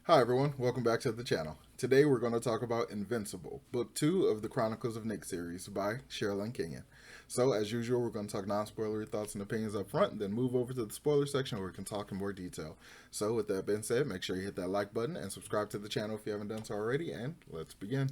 Hi everyone, welcome back to the channel. Today we're going to talk about Invincible, Book 2 of the Chronicles of Nick series by Sherrilyn Kenyon. So as usual, we're going to talk non-spoilery thoughts and opinions up front, then move over to the spoiler section where we can talk in more detail. So with that being said, make sure you hit that like button and subscribe to the channel if you haven't done so already, and let's begin.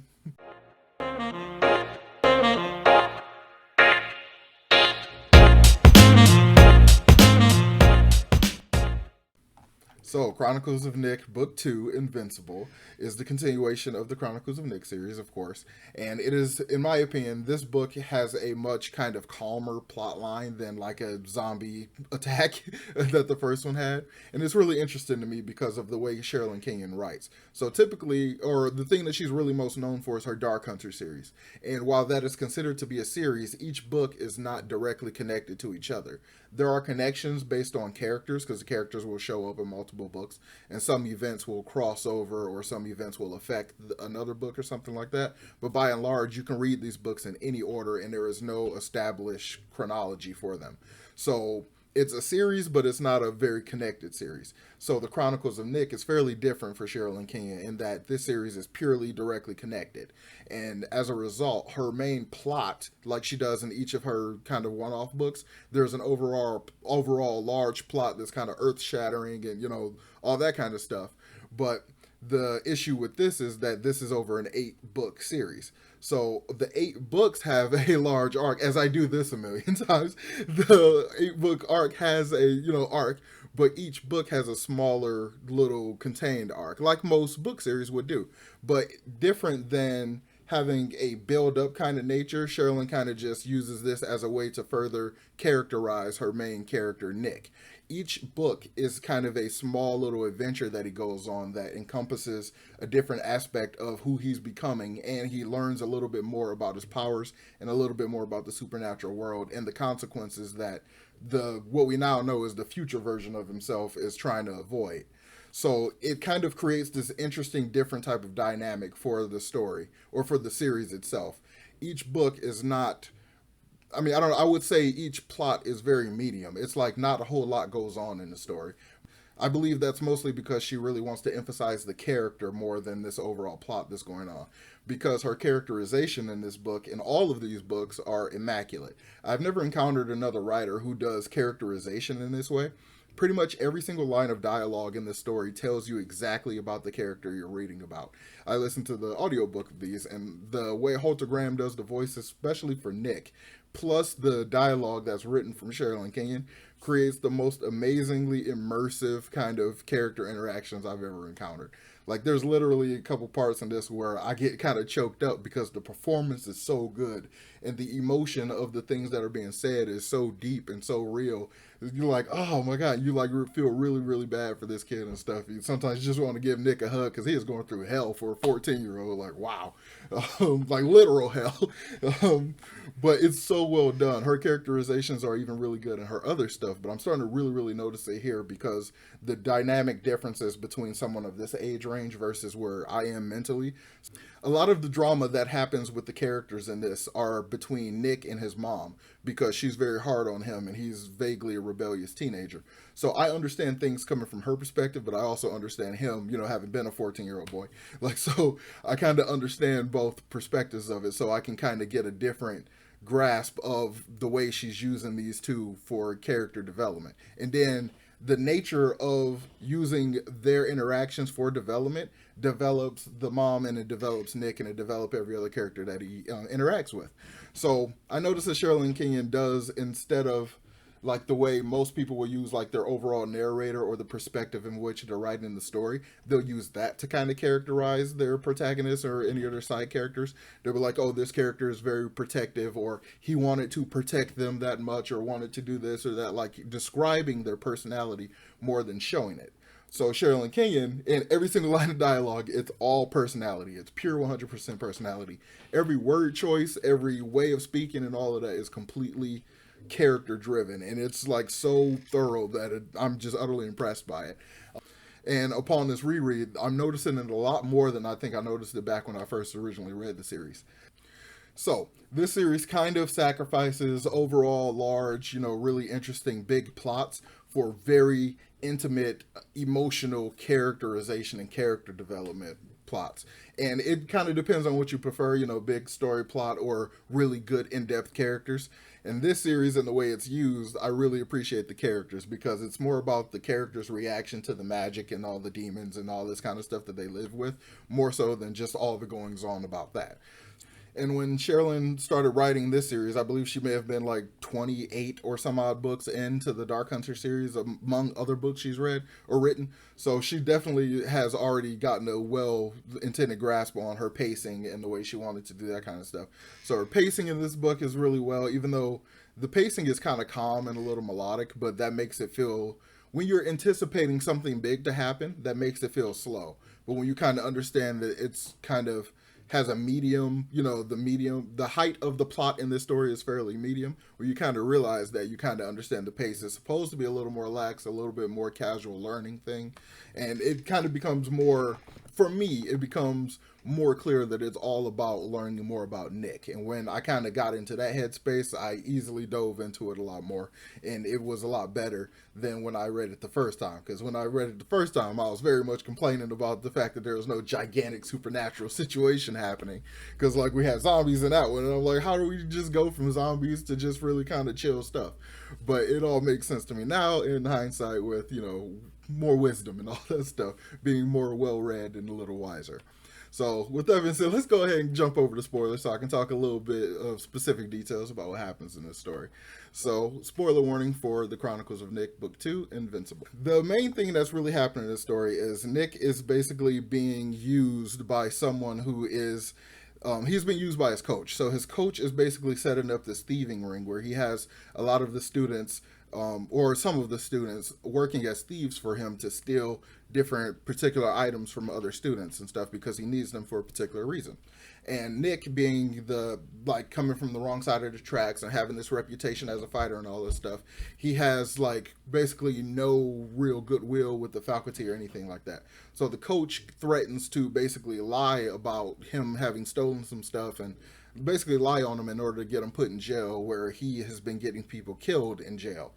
So, Chronicles of Nick, Book 2, Invincible, is the continuation of the Chronicles of Nick series, of course. And it is, in my opinion, this book has a much kind of calmer plot line than like a zombie attack that the first one had. And it's really interesting to me because of the way Sherrilyn Kenyon writes. So, typically, or the thing that she's really most known for is her Dark Hunter series. And while that is considered to be a series, each book is not directly connected to each other. There are connections based on characters because the characters will show up in multiple books, and some events will cross over or some events will affect another book or something like that. But by and large, you can read these books in any order, and there is no established chronology for them. So it's a series, but it's not a very connected series. So the Chronicles of Nick is fairly different for Sherrilyn Kenyon in that this series is purely directly connected. And as a result, her main plot, like she does in each of her kind of one-off books, there's an overall large plot that's kind of earth-shattering and, all that kind of stuff. But the issue with this is that this is over an 8-book series. So the 8 books have a large arc, as I do this a million times. The 8-book arc has a, arc, but each book has a smaller little contained arc, like most book series would do. But different than having a build-up kind of nature, Sherrilyn kind of just uses this as a way to further characterize her main character, Nick. Each book is kind of a small little adventure that he goes on that encompasses a different aspect of who he's becoming, and he learns a little bit more about his powers and a little bit more about the supernatural world and the consequences that what we now know is the future version of himself is trying to avoid. So it kind of creates this interesting, different type of dynamic for the story or for the series itself. Each book is not, I don't know, I would say each plot is very medium. It's like not a whole lot goes on in the story. I believe that's mostly because she really wants to emphasize the character more than this overall plot that's going on. Because her characterization in this book, in all of these books, are immaculate. I've never encountered another writer who does characterization in this way. Pretty much every single line of dialogue in this story tells you exactly about the character you're reading about. I listened to the audiobook of these, and the way Holter Graham does the voice, especially for Nick, plus the dialogue that's written from Sherrilyn Kenyon, creates the most amazingly immersive kind of character interactions I've ever encountered. Like, there's literally a couple parts in this where I get kind of choked up because the performance is so good and the emotion of the things that are being said is so deep and so real. You're like, oh my God, you like feel really, really bad for this kid and stuff. You sometimes just want to give Nick a hug because he is going through hell for a 14-year-old. Like, wow, like literal hell. But it's so well done. Her characterizations are even really good in her other stuff, but I'm starting to really, really notice it here because the dynamic differences between someone of this age range versus where I am mentally. A lot of the drama that happens with the characters in this are between Nick and his mom because she's very hard on him and he's vaguely a rebellious teenager. So I understand things coming from her perspective, but I also understand him, having been a 14-year-old boy. Like, so I kind of understand both perspectives of it, so I can kind of get a different grasp of the way she's using these two for character development. And then the nature of using their interactions for development develops the mom and it develops Nick and it develops every other character that he interacts with. So I noticed that Sherrilyn Kenyon does, instead of like the way most people will use like their overall narrator or the perspective in which they're writing the story, they'll use that to kind of characterize their protagonists or any other side characters. They'll be like, oh, this character is very protective, or he wanted to protect them that much, or wanted to do this or that, like describing their personality more than showing it. So Sherrilyn Kenyon, in every single line of dialogue, it's all personality. It's pure 100% personality. Every word choice, every way of speaking, and all of that is completely character driven, and it's like so thorough that I'm just utterly impressed by it. And upon this reread, I'm noticing it a lot more than I think I noticed it back when I first originally read the series. So this series kind of sacrifices overall large, really interesting big plots for very intimate emotional characterization and character development plots. And it kind of depends on what you prefer, you know, big story plot or really good in-depth characters. In this series and the way it's used, I really appreciate the characters because it's more about the characters' reaction to the magic and all the demons and all this kind of stuff that they live with, more so than just all the goings on about that. And when Sherrilyn started writing this series, I believe she may have been like 28 or some odd books into the Dark Hunter series, among other books she's read or written. So she definitely has already gotten a well intended grasp on her pacing and the way she wanted to do that kind of stuff. So her pacing in this book is really well, even though the pacing is kind of calm and a little melodic, but that makes it feel, when you're anticipating something big to happen, that makes it feel slow. But when you kind of understand that it's kind of has a medium, you know, the height of the plot in this story is fairly medium, where you kind of realize that you kind of understand the pace. It's supposed to be a little more lax, a little bit more casual learning thing. And it kind of becomes more, for me, it becomes more clear that it's all about learning more about Nick. And when I kind of got into that headspace, I easily dove into it a lot more. And it was a lot better than when I read it the first time. Because when I read it the first time, I was very much complaining about the fact that there was no gigantic supernatural situation happening. Because, like, we had zombies in that one. And I'm like, how do we just go from zombies to just really kind of chill stuff? But it all makes sense to me now in hindsight with, you know, more wisdom and all that stuff, being more well-read and a little wiser. So with that being said, let's go ahead and jump over to spoilers so I can talk a little bit of specific details about what happens in this story. So, spoiler warning for the Chronicles of Nick, Book 2, Invincible. The main thing that's really happening in this story is Nick is basically being used by someone who is he's been used by his coach. So his coach is basically setting up this thieving ring where he has a lot of the students, or some of the students, working as thieves for him to steal different particular items from other students and stuff because he needs them for a particular reason. And Nick, being the, like, coming from the wrong side of the tracks and having this reputation as a fighter and all this stuff, he has, like, basically no real goodwill with the faculty or anything like that. So the coach threatens to basically lie about him having stolen some stuff and basically lie on him in order to get him put in jail, where he has been getting people killed in jail.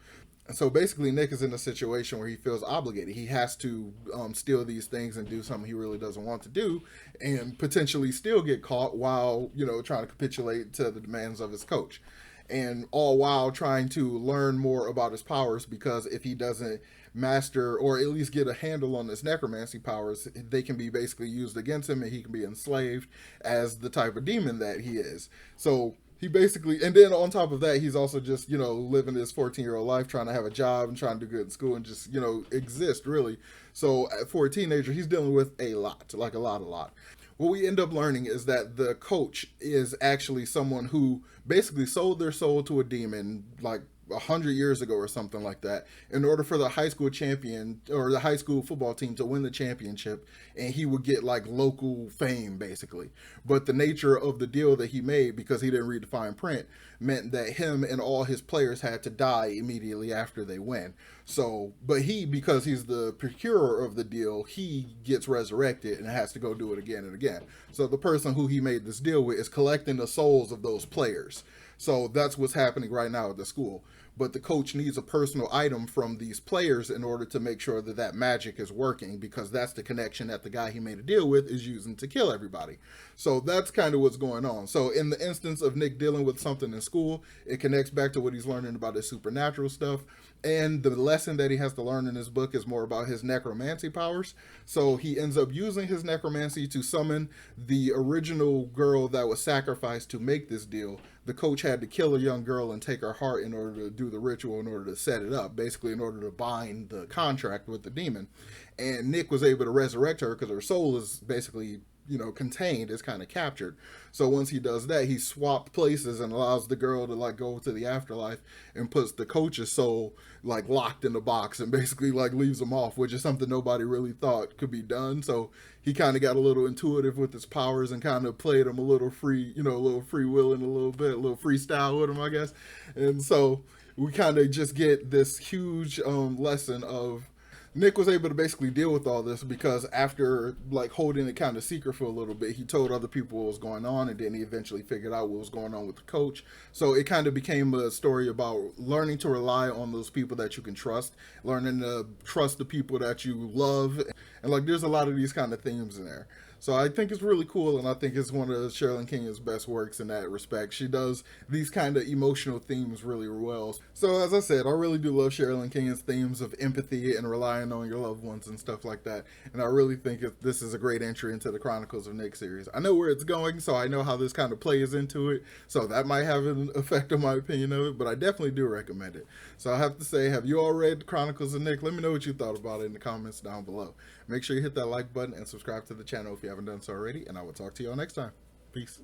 So basically, Nick is in a situation where he feels obligated. He has to steal these things and do something he really doesn't want to do, and potentially still get caught while, you know, trying to capitulate to the demands of his coach. And all while trying to learn more about his powers, because if he doesn't master or at least get a handle on his necromancy powers, they can be basically used against him and he can be enslaved as the type of demon that he is. So he basically, and then on top of that, he's also just, you know, living his 14-year-old life, trying to have a job and trying to do good in school and just, you know, exist, really. So for a teenager, he's dealing with a lot, like a lot. What we end up learning is that the coach is actually someone who basically sold their soul to a demon, like 100 years ago or something like that, in order for the high school champion or the high school football team to win the championship, and he would get like local fame basically. But the nature of the deal that he made, because he didn't read the fine print, meant that him and all his players had to die immediately after they win. So, but he, because he's the procurer of the deal, he gets resurrected and has to go do it again and again. So the person who he made this deal with is collecting the souls of those players. So that's what's happening right now at the school. But the coach needs a personal item from these players in order to make sure that that magic is working, because that's the connection that the guy he made a deal with is using to kill everybody. So that's kind of what's going on. So in the instance of Nick dealing with something in school, it connects back to what he's learning about his supernatural stuff. And the lesson that he has to learn in this book is more about his necromancy powers. So he ends up using his necromancy to summon the original girl that was sacrificed to make this deal. The coach had to kill a young girl and take her heart in order to do the ritual, in order to set it up, basically in order to bind the contract with the demon. And Nick was able to resurrect her because her soul is basically, you know, contained, is kind of captured. So once he does that, he swapped places and allows the girl to like go to the afterlife and puts the coach's soul like locked in the box and basically like leaves him off, which is something nobody really thought could be done. So he kind of got a little intuitive with his powers and kind of played him a little free, you know, a little free willing, a little bit, a little freestyle with him, I guess. And so we kind of just get this huge lesson of Nick was able to basically deal with all this because after like holding it kind of secret for a little bit, he told other people what was going on, and then he eventually figured out what was going on with the coach. So it kind of became a story about learning to rely on those people that you can trust, learning to trust the people that you love, and like there's a lot of these kind of themes in there. So I think it's really cool, and I think it's one of Sherrilyn Kenyon's best works in that respect. She does these kind of emotional themes really well. So as I said, I really do love Sherrilyn Kenyon's themes of empathy and relying on your loved ones and stuff like that. And I really think this is a great entry into the Chronicles of Nick series. I know where it's going, so I know how this kind of plays into it. So that might have an effect on my opinion of it, but I definitely do recommend it. So I have to say, have you all read Chronicles of Nick? Let me know what you thought about it in the comments down below. Make sure you hit that like button and subscribe to the channel if you haven't done so already, and I will talk to you all next time. Peace.